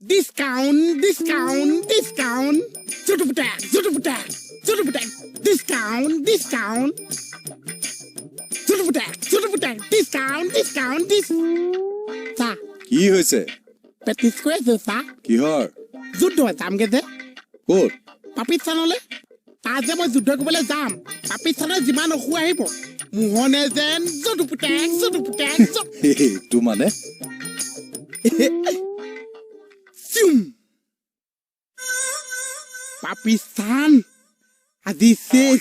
Discount, discount, discount. Zotoputak, zotoputak, zotoputak. Discount, discount. Zotoputak, zotoputak. Discount, discount, Sir, কি হৈছে practice কৰি আছো, sir. কিহৰ যুদ্ধ যামগে যে ক'ত পাকিস্তানলৈ তাত যে মই যুদ্ধ কৰিবলৈ যাম পাকিস্তানৰ যিমান অসু আহিব মোহনে যেন জোটোপুটেক জোটোপুটেক এইটো মানে পাকিস্তান আজি শেষ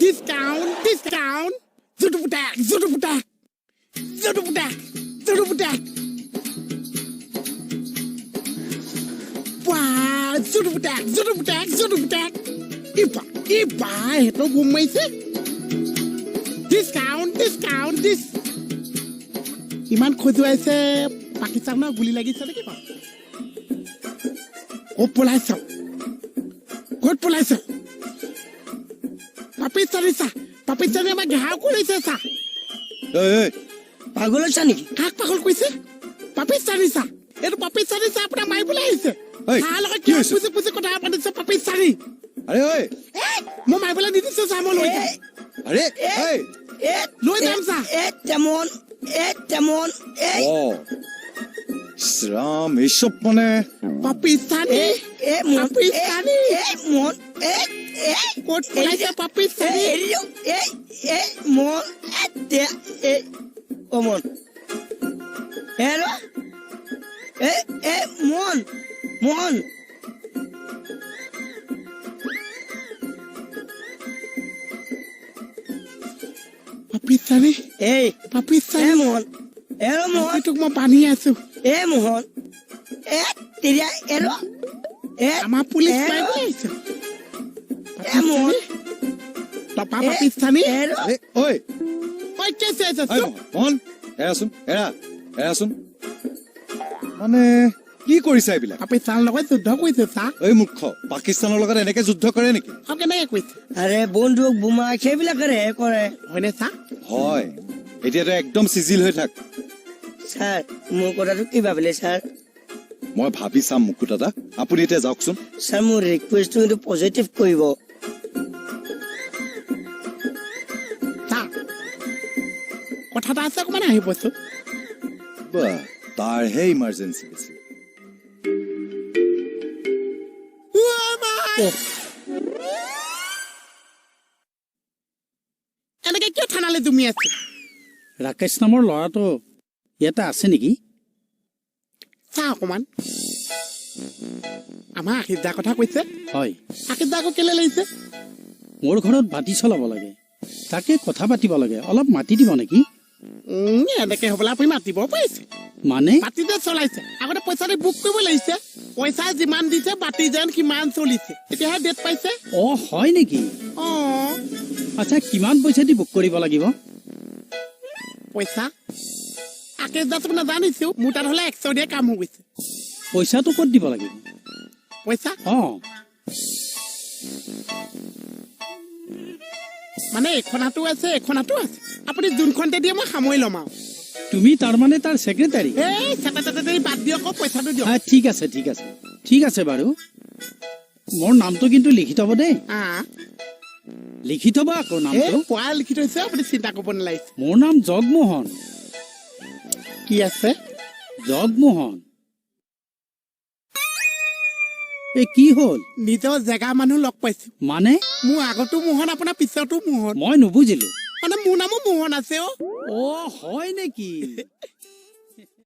ডিসকাউন্ট ডিসকাউন্ট জোটোপুটেক জোটোপুটেক জোটোপুটেক জোটোপুটেক Zotoputak, zotoputak, zotoputak. Iba, ito gumaise. Discount, discount, Iman khojo aise Pakistan na guli lagise neki ba? O polaisa. Kot polaisa. Pakistan ma ghao korise sa. এই পাগল আছা নেকি Kak pakol koise? Pakistan sa. Eto Pakistan sa apna mai bolai ase. Hey, Halaka কি kya হৈছে? puse kotha apna sa Pakistan. আৰে ঐ Mo mai bolai didise sa mo loi. আৰে এই Loi dam sa. তেমন অ শ্ৰাম এইসব মানে Pakistani. Pakistani. মন Kot polaisa Pakistani. মন মন হেলো মন Pakistani. এই Pakistani. মন এলো মন Ito mo pani aso. Mohan তেতিয়া এলো Ama police mai bolai. Mohan Papa Pakistani. এলো আৰে ঐ Oi kese aso. ঐ মন এৰাচোন এৰাচোন মানে কি কৰিছা এইবিলাক Pakistan লগত যুদ্ধ কৰিছে সা. এই মূৰ্খ পাকিস্তানৰ লগত এনেকে যুদ্ধ কৰে নেকি আৰু কেনেকে কৰিছে? আৰে বন্দুক বোমা সেইবিলাকেৰে কৰে হয়নে সা? হয় এতিয়াতো একদম চিজিল হৈ থাক স্যাৰ মোৰ কথাটো কি ভাবিলে স্যাৰ মই ভাবি চাম মুকুট দাদা আপুনি এতিয়া যাওকচোন স্যাৰ মোৰ ৰিকুৱেষ্টটো কিন্তু পজিটিভ কৰিব সা. কথা এটা আছে অকমান আহিবচোন. বাহ তাৰহে ইমাৰ্জেঞ্চি বেছি এনেকে কিয় থানালৈ জুমি আছে? ৰাকেশ নামৰ ল'ৰাটো ইয়াতে আছে নেকি চা অকমান. আমাৰ আশীৰ্জাৰ কথা কৈছে. হয় আশীৰ্জাৰ আকৌ কেলে লাগিছে? মোৰ ঘৰত বাতি চলাব লাগে তাকে কথা পাতিব লাগে অলপ মাতি দিব নেকি এনেকে হবলৈ আপুনি মাতিব পাৰিছে. মানে বাতি যে চলাইছে আগতে পইচা দি বুক কৰিব লাগিছে. পইচা যিমান দিছে বাতি যেন সিমান চলিছে. এতিয়াহে ডেট পাইছে. অ হয় নেকি অ আচ্ছা কিমান পইচা দি বুক কৰিব লাগিব পইচা আশীৰ্জাৰ মানে জানিছো মোৰ তাত হলে 100 দিয়ে কাম হৈ গৈছে. পইচাটো ক'ত দিব লাগিব পইচা অ মানে এখন হাতো আছে এখন হাতো আছে. আপুনি যোনখনতে দিয়ে মই সামৰি ল'ম আৰু. তুমি তাৰমানে তাৰ ছেক্ৰেটাৰী এই চেটাতেটাতে বাদ দিয়ক আকৌ পইচাটো দিয়ক. ঠিক আছে বাৰু মোৰ নামটো কিন্তু লিখি থব দেই লিখি থব আকৌ নামটো পুৱা লিখি থৈছে আপুনি চিন্তা কৰিব নালাগিছে. মোৰ নাম জগমোহন কি আছে? জগমোহন এ কি হ'ল নিজৰ জেগা মানুহ লগ পাইছো. মানে মোৰ আগতো মোহন আপোনাৰ পিছতো মোহন. মই নুবুজিলো মানে মোৰ নামো মোহন আছে. অ হয় নেকি